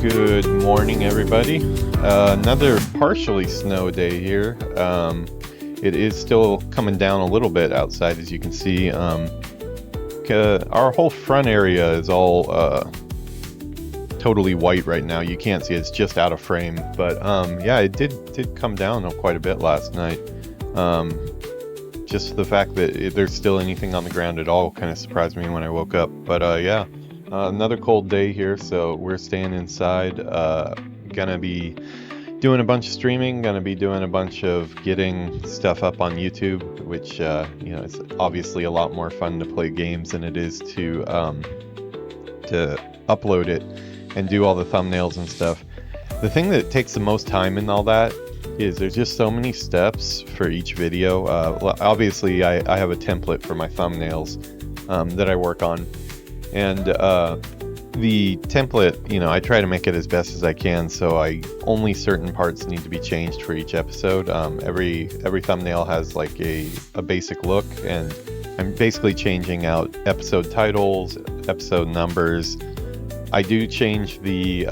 Good morning, everybody. Another partially snow day here. It is still coming down a little bit outside, as you can see. Our whole front area is all totally white right now. You can't see it. It's just out of frame. But yeah, it did come down quite a bit last night. Just the fact that there's still anything on the ground at all kind of surprised me when I woke up. But yeah. Another cold day here, so we're staying inside. Gonna be doing a bunch of streaming, gonna be doing a bunch of getting stuff up on YouTube, which, it's obviously a lot more fun to play games than it is to upload it and do all the thumbnails and stuff. The thing that takes the most time in all that is there's just so many steps for each video. Obviously, I have a template for my thumbnails that I work on. And the template, I try to make it as best as I can, so only certain parts need to be changed for each episode. Every thumbnail has like a basic look, and I'm basically changing out episode titles, episode numbers. I do change the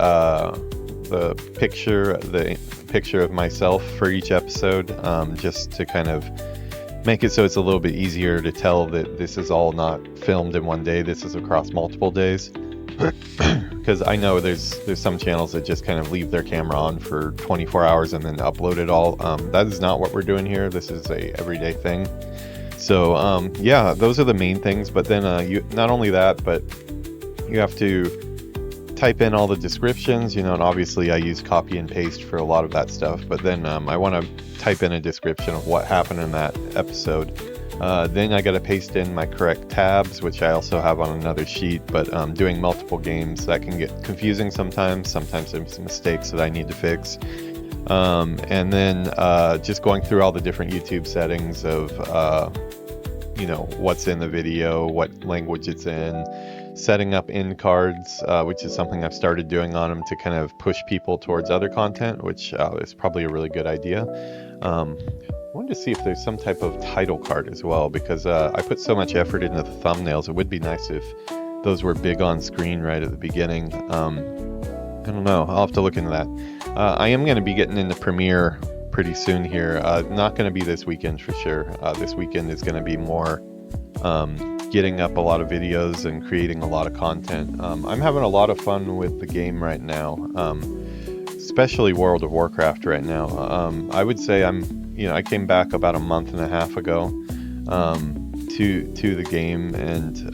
picture of myself for each episode, just to kind of make it so it's a little bit easier to tell that this is all not filmed in one day. This is across multiple days. Because I know there's some channels that just kind of leave their camera on for 24 hours and then upload it all. That is not what we're doing here. This is a everyday thing. So yeah, those are the main things. But then you not only that, but you have to type in all the descriptions, and obviously I use copy and paste for a lot of that stuff. But then I want to type in a description of what happened in that episode. Then I got to paste in my correct tabs, which I also have on another sheet. But doing multiple games, that can get confusing sometimes. Sometimes there's some mistakes that I need to fix. And then just going through all the different YouTube settings of, what's in the video, what language it's in, setting up end cards, which is something I've started doing on them to kind of push people towards other content, which is probably a really good idea. I wanted to see if there's some type of title card as well, because I put so much effort into the thumbnails. It would be nice if those were big on screen right at the beginning. I don't know. I'll have to look into that. I am going to be getting into Premiere pretty soon here. Not going to be this weekend for sure. This weekend is going to be more getting up a lot of videos and creating a lot of content. I'm having a lot of fun with the game right now, especially World of Warcraft right now. I would say I came back about a month and a half ago to the game, and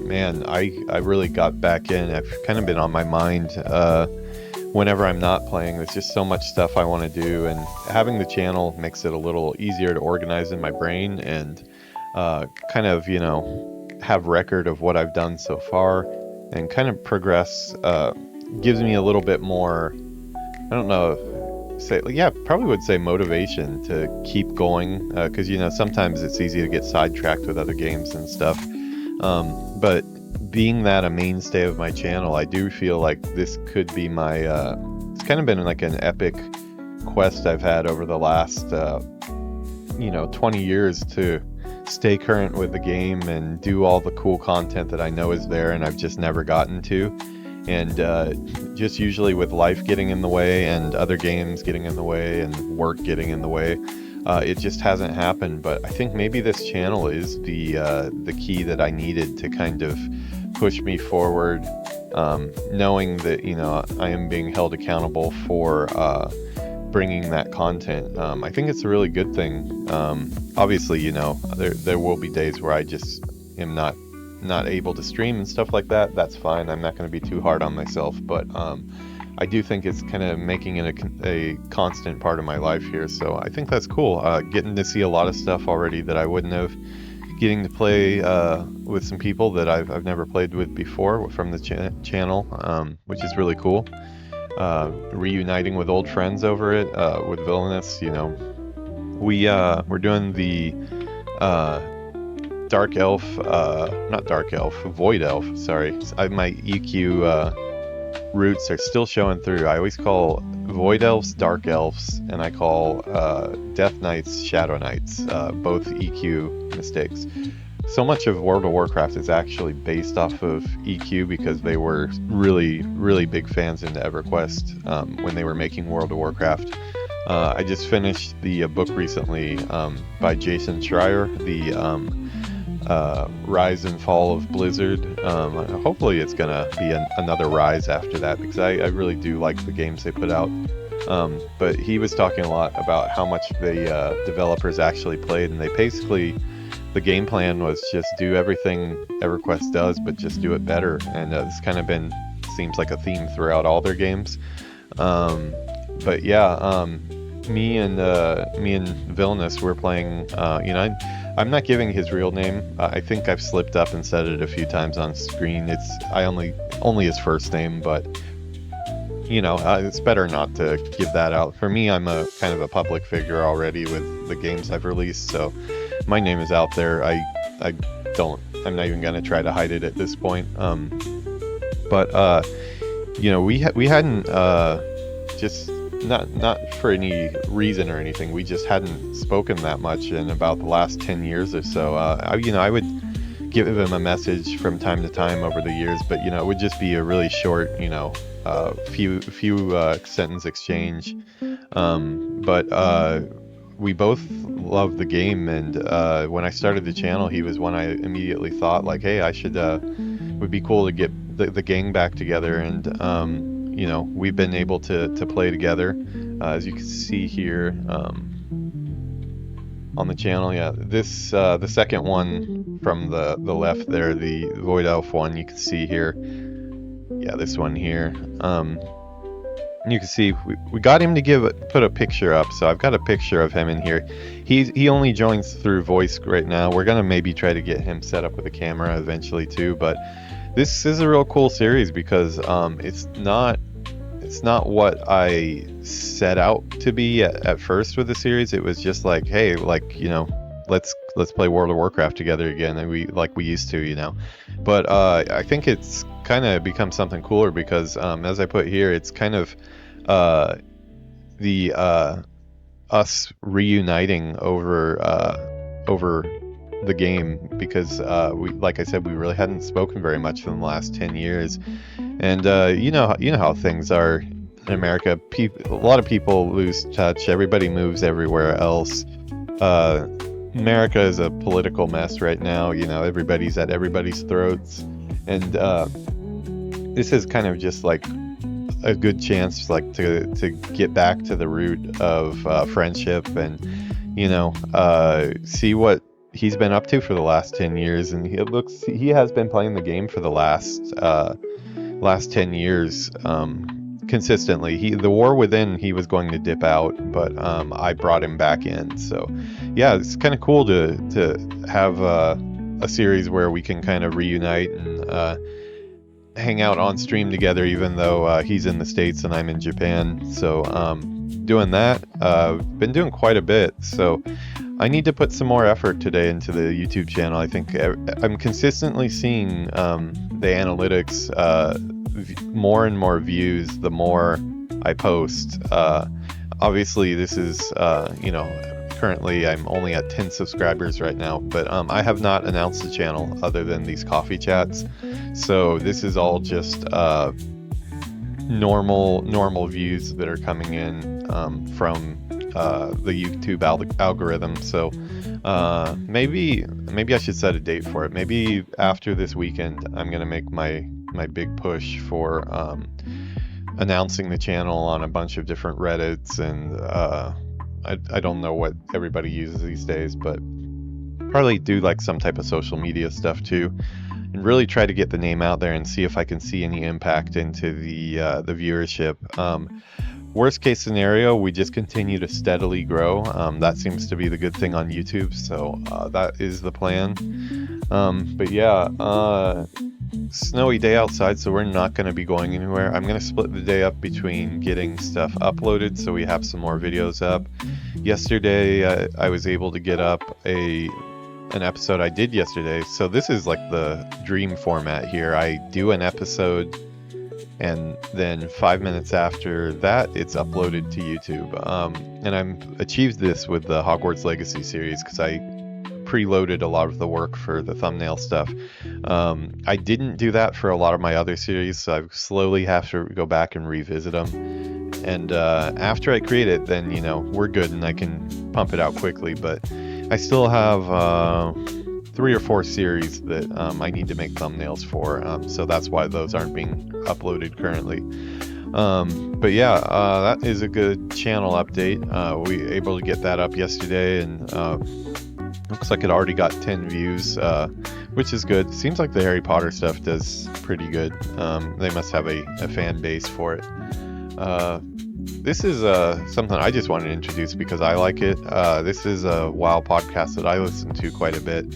man, I really got back in. I've kind of been on my mind whenever I'm not playing. There's just so much stuff I want to do, and having the channel makes it a little easier to organize in my brain and kind of have record of what I've done so far and kind of progress. Gives me a little bit more, I don't know, probably would say motivation to keep going, because sometimes it's easy to get sidetracked with other games and stuff. But being that a mainstay of my channel, I do feel like this could be my it's kind of been like an epic quest I've had over the last 20 years to stay current with the game and do all the cool content that I know is there and I've just never gotten to. And just usually with life getting in the way and other games getting in the way and work getting in the way, it just hasn't happened. But I think maybe this channel is the key that I needed to kind of push me forward, knowing that I am being held accountable for bringing that content. I think it's a really good thing. Obviously, there will be days where I just am not able to stream and stuff like that. That's fine. I'm not going to be too hard on myself, but I do think it's kind of making it a constant part of my life here. So I think that's cool. Getting to see a lot of stuff already that I wouldn't have. Getting to play with some people that I've never played with before from the channel, which is really cool. Reuniting with old friends over it, with Villainous. We're doing the Void Elf, sorry. My EQ roots are still showing through. I always call Void Elves Dark Elves, and I call Death Knights Shadow Knights, both EQ mistakes. so much of World of Warcraft is actually based off of EQ because they were really, really big fans into EverQuest when they were making World of Warcraft. I just finished the book recently by Jason Schreier, the Rise and Fall of Blizzard. Hopefully it's gonna be another Rise after that, because I really do like the games they put out. But he was talking a lot about how much the developers actually played, and they basically, the game plan was just do everything EverQuest does, but just do it better. And it's kind of seems like a theme throughout all their games. But yeah, me and Villainous, we're playing. I'm not giving his real name. I think I've slipped up and said it a few times on screen. I only his first name, but it's better not to give that out. For me, I'm a kind of a public figure already with the games I've released, so my name is out there. I'm not even gonna try to hide it at this point. But we hadn't just not for any reason or anything. We just hadn't spoken that much in about the last 10 years or so. I would give him a message from time to time over the years, but it would just be a really short, few sentence exchange. But we both love the game, and when I started the channel, he was one I immediately thought like, hey, I should would be cool to get the gang back together. And we've been able to play together, as you can see here on the channel. Yeah, this the second one from the left there, the Void Elf one, you can see here. Yeah, this one here. You can see we got him to put a picture up, so I've got a picture of him in here. He only joins through voice right now. We're gonna maybe try to get him set up with a camera eventually too, but this is a real cool series because it's not what I set out to be at first with the series. It was just like, hey, let's play World of Warcraft together again, and we used to, But I think it's kind of become something cooler because, as I put here, it's kind of us reuniting over the game, because like I said, we really hadn't spoken very much in the last 10 years. And you know how things are in America. A lot of people lose touch. Everybody moves everywhere else. America is a political mess right now. Everybody's at everybody's throats, and this is kind of just like a good chance, to get back to the root of friendship, and see what he's been up to for the last 10 years. And he has been playing the game for the last 10 years consistently. The War Within, he was going to dip out, but I brought him back in. So yeah, it's kind of cool to have a series where we can kind of reunite and hang out on stream together, even though he's in the States and I'm in Japan. So doing that, been doing quite a bit. So I need to put some more effort today into the YouTube channel. I think I'm consistently seeing the analytics, more and more views the more I post. Obviously this is currently I'm only at 10 subscribers right now, but I have not announced the channel other than these coffee chats. So this is all just normal views that are coming in from the YouTube algorithm. So maybe I should set a date for it. Maybe after this weekend I'm gonna make my big push for announcing the channel on a bunch of different Reddits, and I don't know what everybody uses these days, but probably do like some type of social media stuff too, and really try to get the name out there and see if I can see any impact into the viewership. Worst case scenario, we just continue to steadily grow. That seems to be the good thing on YouTube, so that is the plan. But yeah, snowy day outside, so we're not going to be going anywhere. I'm going to split the day up between getting stuff uploaded so we have some more videos up. Yesterday I was able to get up an episode I did yesterday. So this is like the dream format here. I do an episode, and then 5 minutes after that it's uploaded to YouTube. And I'm achieved this with the Hogwarts Legacy series, because I preloaded a lot of the work for the thumbnail stuff. I didn't do that for a lot of my other series, so I slowly have to go back and revisit them. And after I create it, then, you know, we're good and I can pump it out quickly. But I still have 3 or 4 series that I need to make thumbnails for, so that's why those aren't being uploaded currently. But yeah, that is a good channel update. We were able to get that up yesterday, and looks like it already got 10 views, which is good. Seems like the Harry Potter stuff does pretty good. They must have a fan base for it. This is something I just wanted to introduce because I like it. This is a WoW podcast that I listen to quite a bit.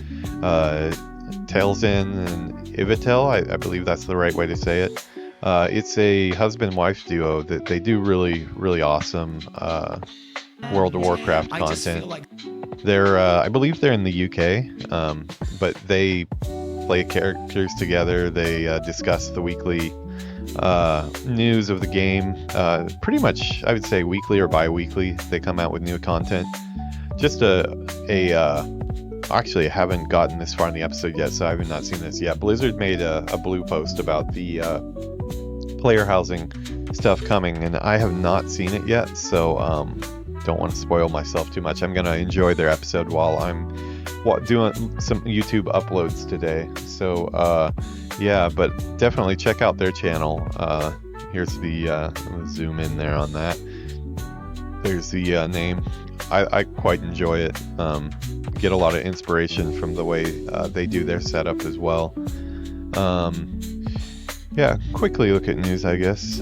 Talesyn and Ivitel, I believe that's the right way to say it. It's a husband-wife duo that they do really awesome World of Warcraft content. They're, I believe they're in the UK, but they play characters together. They discuss the weekly news of the game. Pretty much, I would say weekly or bi-weekly, they come out with new content. Just actually, I haven't gotten this far in the episode yet, so I have not seen this yet. Blizzard made a blue post about the player housing stuff coming, and I have not seen it yet, so don't want to spoil myself too much. I'm going to enjoy their episode while I'm doing some YouTube uploads today. So, yeah, but definitely check out their channel. Here's the, I'm going to zoom in there on that. There's the name. I quite enjoy it. Get a lot of inspiration from the way they do their setup as well. Yeah, quickly look at news, I guess.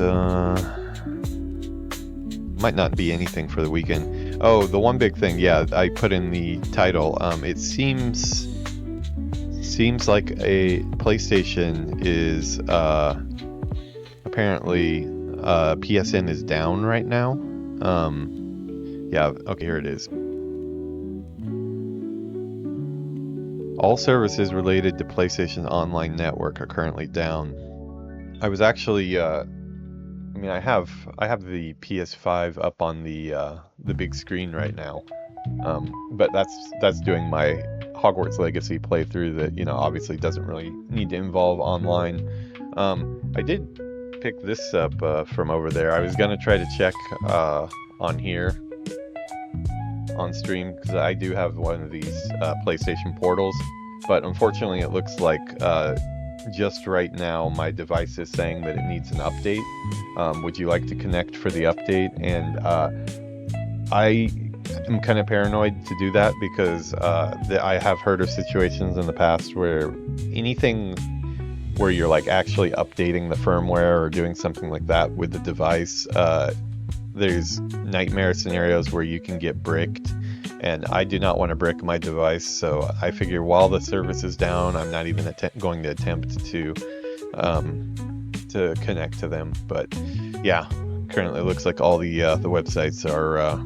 Might not be anything for the weekend. Oh, the one big thing, yeah, I put in the title. It seems like a PlayStation is apparently PSN is down right now. Yeah, okay, here it is. All services related to PlayStation Online Network are currently down. I was actually, I mean, I have the PS5 up on the big screen right now, but that's doing my Hogwarts Legacy playthrough that, you know, obviously doesn't really need to involve online. I did pick this up from over there. I was gonna try to check on here on stream because I do have one of these PlayStation portals, but unfortunately it looks like just right now my device is saying that it needs an update. Would you like to connect for the update? And I am kind of paranoid to do that because I have heard of situations in the past where anything where you're like actually updating the firmware or doing something like that with the device, there's nightmare scenarios where you can get bricked, and I do not want to brick my device, so I figure while the service is down, I'm not even going to attempt to connect to them. But yeah, currently it looks like all the websites are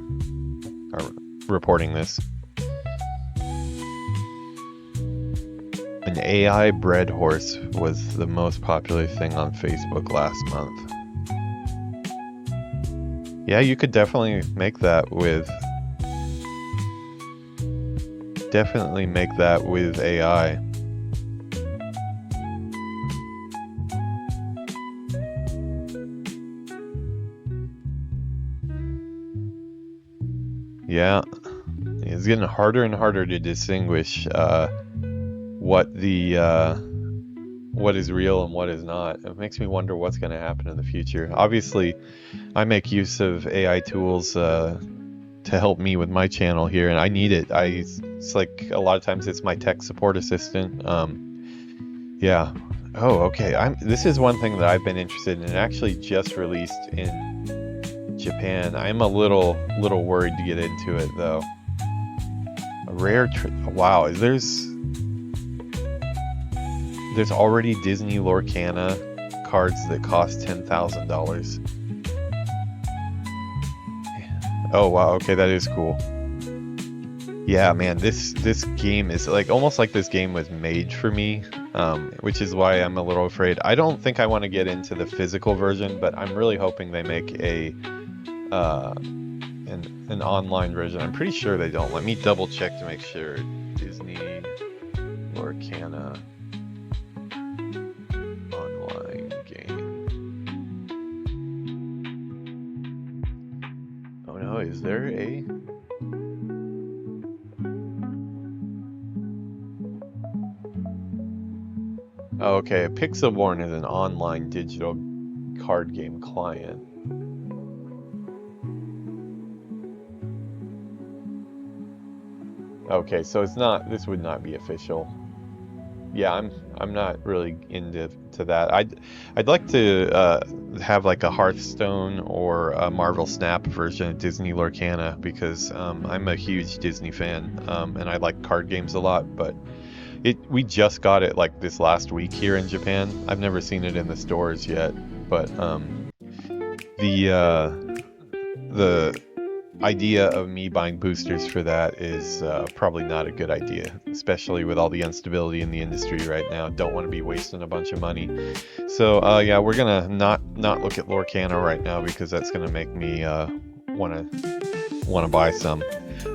reporting this. An AI bread horse was the most popular thing on Facebook last month. Yeah, you could definitely make that with AI. Yeah, it's getting harder and harder to distinguish what is real and what is not. It makes me wonder what's going to happen in the future. Obviously, I make use of AI tools to help me with my channel here, and I need it. It's like a lot of times it's my tech support assistant. Yeah. Oh, okay. This is one thing that I've been interested in. It actually just released in Japan. I'm a little worried to get into it though. A rare wow, there's already Disney Lorcana cards that cost $10,000. Oh wow, okay, that is cool. Yeah, man, this game is like almost like this game was made for me, which is why I'm a little afraid. I don't think I want to get into the physical version, but I'm really hoping they make an online version. I'm pretty sure they don't. Let me double check to make sure. Disney Lorcana online game. Oh no, is there a... Oh, okay, Pixelborn is an online digital card game client. Okay, so it's not, this would not be official. Yeah, I'm not really into that. I'd like to have like a Hearthstone or a Marvel Snap version of Disney Lorcana because I'm a huge Disney fan and I like card games a lot, but we just got it like this last week here in Japan. I've never seen it in the stores yet, but the idea of me buying boosters for that is probably not a good idea, especially with all the instability in the industry right now. Don't want to be wasting a bunch of money. So yeah, we're gonna not look at Lorcana right now because that's gonna make me wanna buy some.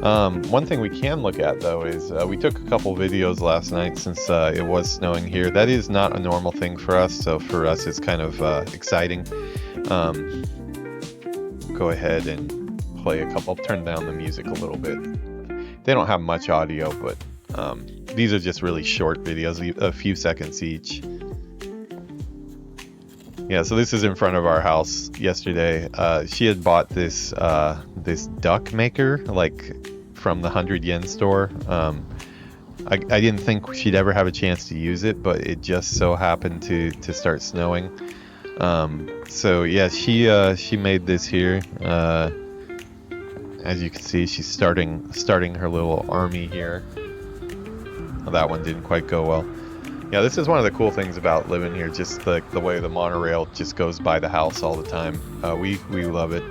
One thing we can look at though is we took a couple videos last night since it was snowing here. That is not a normal thing for us, so for us it's kind of exciting. Go ahead and play a couple, turn down the music a little bit. They don't have much audio, but these are just really short videos, a few seconds each. Yeah, so this is in front of our house yesterday. She had bought this this duck maker, like from the 100 yen store. I didn't think she'd ever have a chance to use it, but it just so happened to start snowing. So yeah, she made this here. As you can see, she's starting her little army here. Oh, that one didn't quite go well. Yeah, this is one of the cool things about living here, just the way the monorail just goes by the house all the time. We love it.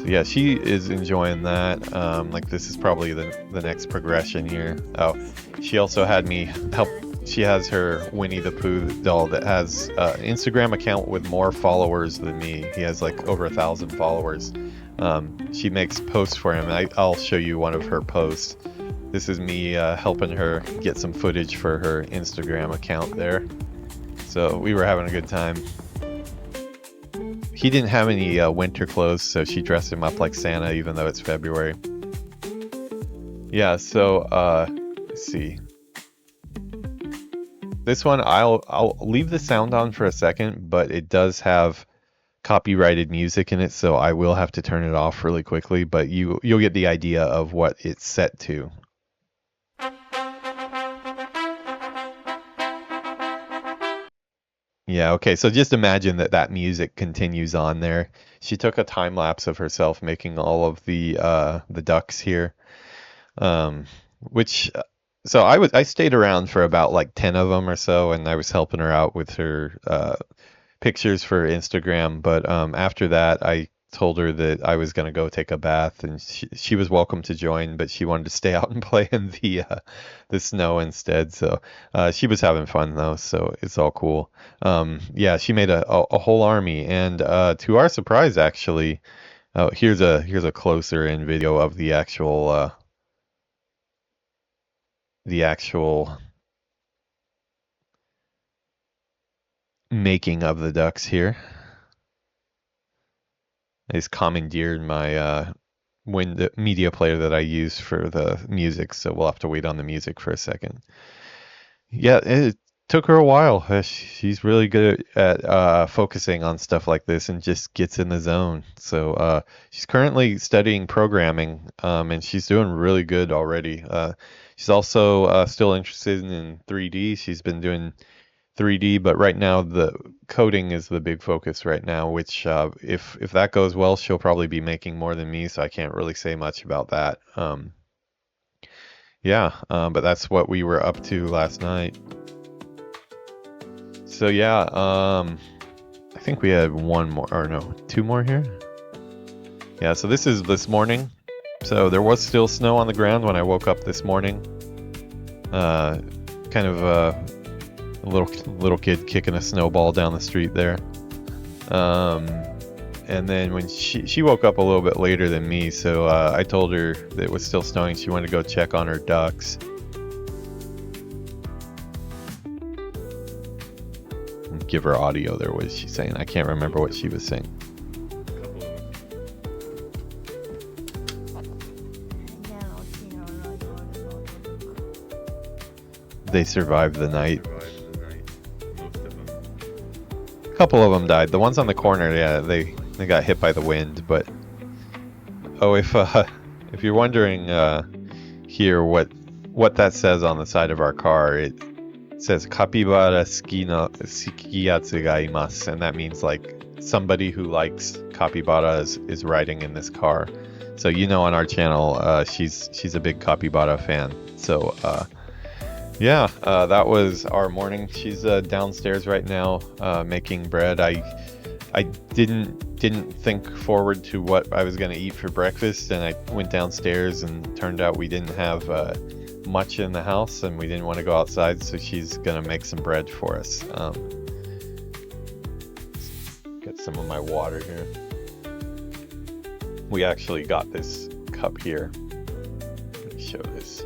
So yeah, she is enjoying that. Like this is probably the next progression here. Oh, she also had me help. She has her Winnie the Pooh doll that has an Instagram account with more followers than me. He has like over 1,000 followers. She makes posts for him. I'll show you one of her posts. This is me helping her get some footage for her Instagram account there. So we were having a good time. He didn't have any winter clothes, so she dressed him up like Santa even though it's February. Yeah, so let's see. This one I'll leave the sound on for a second, but it does have copyrighted music in it, so I will have to turn it off really quickly, but you'll get the idea of what it's set to. Yeah, okay, so just imagine that music continues on there. She took a time lapse of herself making all of the ducks here. Which so I stayed around for about like 10 of them or so, and I was helping her out with her pictures for Instagram, but after that I told her that I was gonna go take a bath, and she was welcome to join, but she wanted to stay out and play in the snow instead. So she was having fun though, so it's all cool. Yeah, she made a whole army, and to our surprise, actually, here's a closer in video of the actual making of the ducks here. I just commandeered my media player that I use for the music, so we'll have to wait on the music for a second. Yeah, it took her a while. She's really good at focusing on stuff like this and just gets in the zone. So she's currently studying programming, and she's doing really good already. She's also still interested in 3D. She's been doing 3D, but right now the coding is the big focus right now, which if that goes well, she'll probably be making more than me, so I can't really say much about that. Yeah, but that's what we were up to last night. So yeah, I think we had one more, or no, two more here. Yeah, so this is this morning. So there was still snow on the ground when I woke up this morning. Kind of a little kid kicking a snowball down the street there. And then when she woke up a little bit later than me, so I told her that it was still snowing. She wanted to go check on her ducks. give her audio there. What is she saying? I can't remember what she was saying. They survived the night. A couple of them died. The ones on the corner, yeah, they got hit by the wind. But oh, if you're wondering here what that says on the side of our car, it says "Kapibara skiyatsu ga imasu," and that means like somebody who likes capybaras is riding in this car. So you know, on our channel, she's a big capybara fan. So yeah, that was our morning. She's downstairs right now making bread. I didn't think forward to what I was going to eat for breakfast, and I went downstairs and turned out we didn't have much in the house, and we didn't want to go outside, so she's going to make some bread for us. Get some of my water here. We actually got this cup here. Let me show this.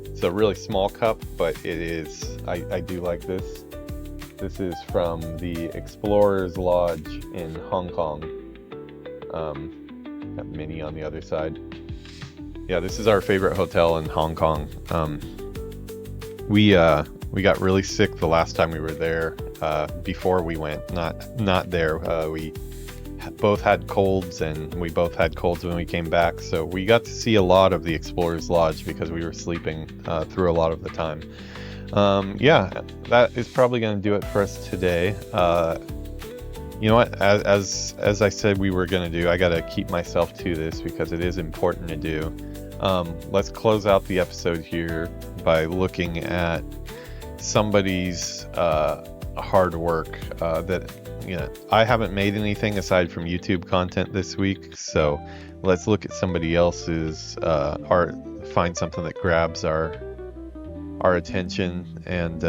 It's a really small cup, but it is, I do like this. This is from the Explorers Lodge in Hong Kong. Got Minnie on the other side. Yeah, this is our favorite hotel in Hong Kong. We got really sick the last time we were there. Before we went, not there. We both had colds, and we both had colds when we came back. So we got to see a lot of the Explorers Lodge because we were sleeping through a lot of the time. Yeah, that is probably going to do it for us today. You know what, as I said we were going to do, I got to keep myself to this because it is important to do. Let's close out the episode here by looking at somebody's hard work. That, you know, I haven't made anything aside from YouTube content this week, so let's look at somebody else's art, find something that grabs our attention, and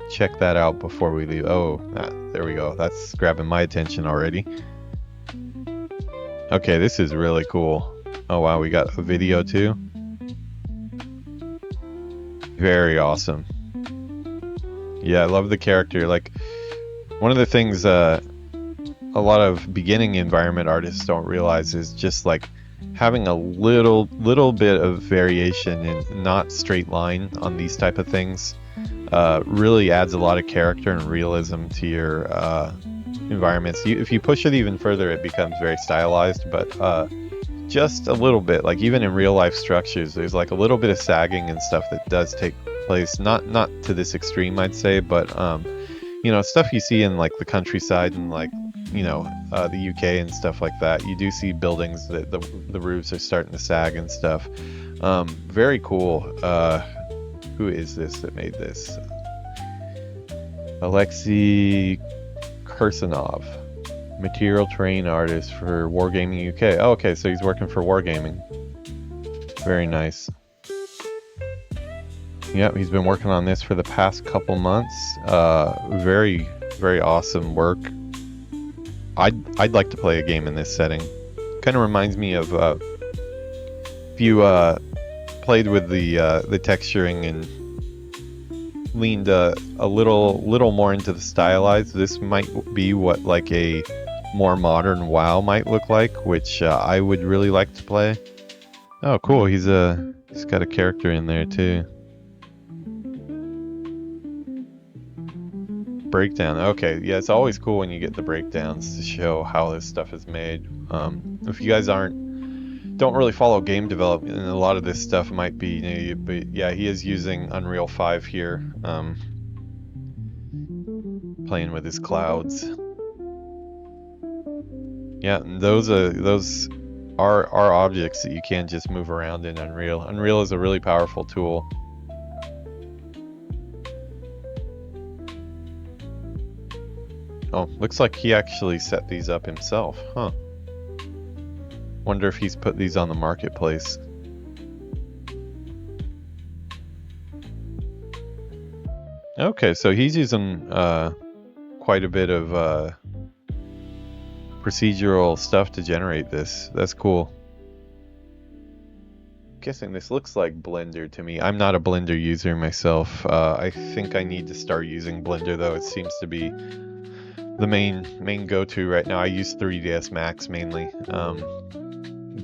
check that out before we leave. Oh, there we go. That's grabbing my attention already. Okay, this is really cool. Oh wow, we got a video too. Very awesome. Yeah, I love the character. Like, one of the things a lot of beginning environment artists don't realize is just like having a little bit of variation and not straight line on these type of things really adds a lot of character and realism to your environments. If you push it even further, it becomes very stylized, but just a little bit, like even in real life structures, there's like a little bit of sagging and stuff that does take place, not to this extreme, I'd say, but you know, stuff you see in like the countryside and like, you know, the UK and stuff like that. You do see buildings that the roofs are starting to sag and stuff. Very cool. Who is this that made this? Alexei Kursanov, material terrain artist for Wargaming UK. Oh, okay, so he's working for Wargaming. Very nice. Yep, he's been working on this for the past couple months. Very, very awesome work. I'd like to play a game in this setting. Kind of reminds me of if you played with the texturing and leaned a little more into the stylized. This might be what like a more modern WoW might look like, which I would really like to play. Oh, cool! He's got a character in there too. Breakdown. Okay, yeah, it's always cool when you get the breakdowns to show how this stuff is made. If you guys don't really follow game development, and a lot of this stuff might be new, but yeah, he is using Unreal 5 here, playing with his clouds. Yeah, and those are objects that you can't just move around in Unreal. Unreal is a really powerful tool. Oh, looks like he actually set these up himself, huh? Wonder if he's put these on the marketplace. Okay, so he's using quite a bit of procedural stuff to generate this. That's cool. guessing this looks like Blender to me. I'm not a Blender user myself. I think I need to start using Blender though. It seems to be the main go-to right now. I use 3ds Max mainly,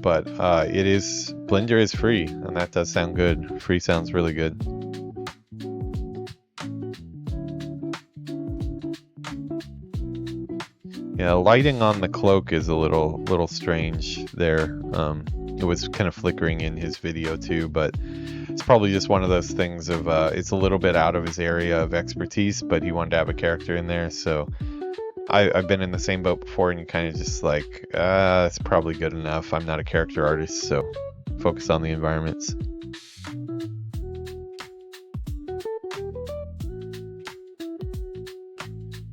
but Blender is free, and that does sound good. Free sounds really good. Yeah, lighting on the cloak is a little strange there. It was kind of flickering in his video too, but it's probably just one of those things of it's a little bit out of his area of expertise, but he wanted to have a character in there, so I've been in the same boat before, and you kind of just like, it's probably good enough. I'm not a character artist, so focus on the environments.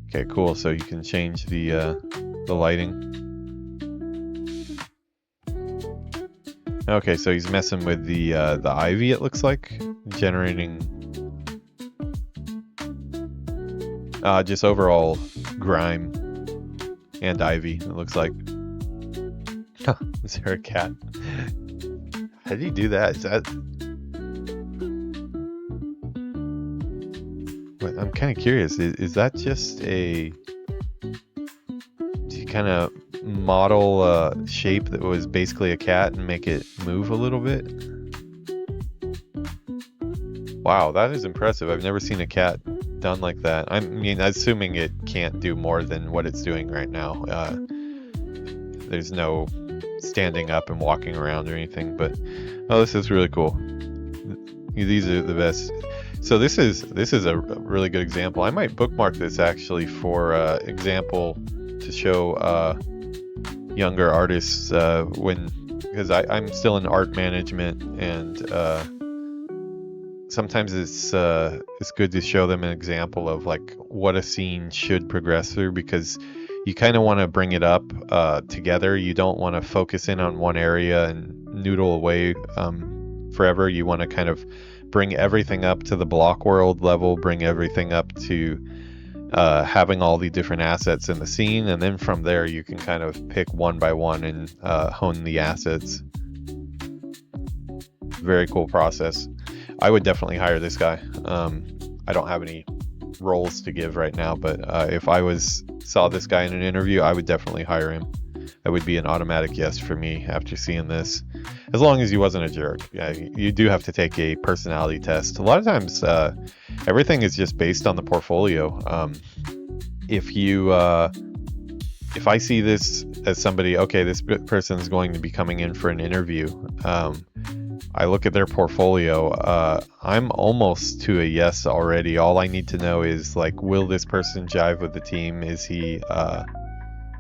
Okay, cool. So you can change the lighting. Okay, so he's messing with the ivy. It looks like generating just overall grime and ivy. It looks like. Is there a cat? How did he do that? Is that? I'm kind of curious. Is that just a kind of model shape that was basically a cat and make it move a little bit? Wow, that is impressive. I've never seen a cat done like that. I mean, assuming it can't do more than what it's doing right now. There's no standing up and walking around or anything, but oh, this is really cool. These are the best. So this is a really good example. I might bookmark this actually for example to show younger artists because I'm still in art management, and sometimes it's good to show them an example of like what a scene should progress through, because you kind of want to bring it up together. You don't want to focus in on one area and noodle away forever. You want to kind of bring everything up to the block world level, bring everything up to having all the different assets in the scene, and then from there you can kind of pick one by one and hone the assets. Very cool process. I would definitely hire this guy. I don't have any roles to give right now, but if I saw this guy in an interview, I would definitely hire him. That would be an automatic yes for me after seeing this, as long as he wasn't a jerk. Yeah, you do have to take a personality test. A lot of times everything is just based on the portfolio. If I see this as somebody, okay, this person is going to be coming in for an interview, I look at their portfolio, I'm almost to a yes already. All I need to know is like, will this person jive with the team? Is he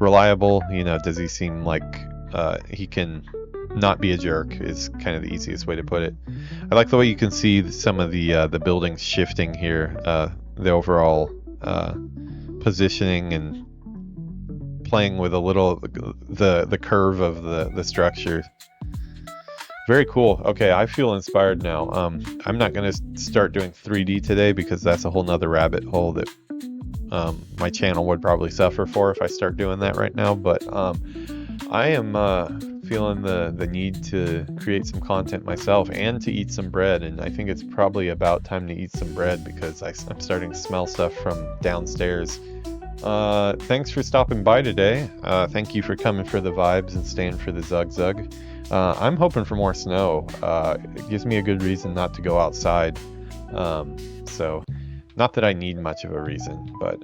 reliable? You know, does he seem like he can not be a jerk, is kind of the easiest way to put it. I like the way you can see some of the buildings shifting here, the overall positioning and playing with a little the curve of the structure. Very cool. Okay, I feel inspired now. I'm not going to start doing 3D today because that's a whole nother rabbit hole that my channel would probably suffer for if I start doing that right now. But I am feeling the need to create some content myself and to eat some bread. And I think it's probably about time to eat some bread because I'm starting to smell stuff from downstairs. Thanks for stopping by today. Thank you for coming for the vibes and staying for the Zug Zug. I'm hoping for more snow. It gives me a good reason not to go outside. So, not that I need much of a reason, but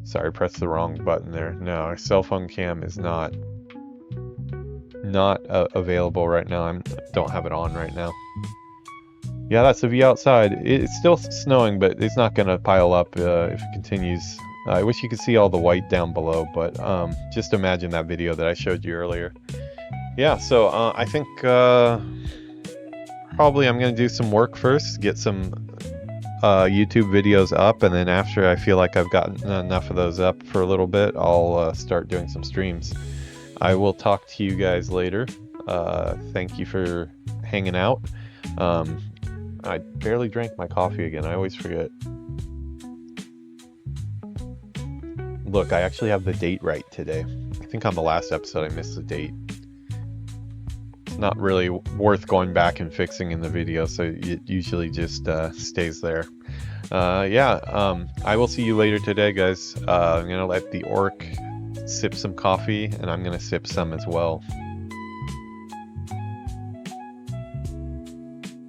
sorry, pressed the wrong button there. No, our cell phone cam is not available right now. I don't have it on right now. Yeah, that's the view outside. It's still snowing, but it's not going to pile up if it continues. I wish you could see all the white down below, but just imagine that video that I showed you earlier. Yeah, so I think probably I'm going to do some work first, get some YouTube videos up, and then after I feel like I've gotten enough of those up for a little bit, I'll start doing some streams. I will talk to you guys later. Thank you for hanging out. I barely drank my coffee again. I always forget. Look, I actually have the date right today. I think on the last episode I missed the date. not really worth going back and fixing in the video, so it usually just stays there. Yeah, I will see you later today, guys. I'm gonna let the orc sip some coffee, and I'm gonna sip some as well.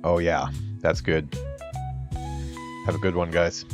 Oh yeah, that's good. Have a good one, guys.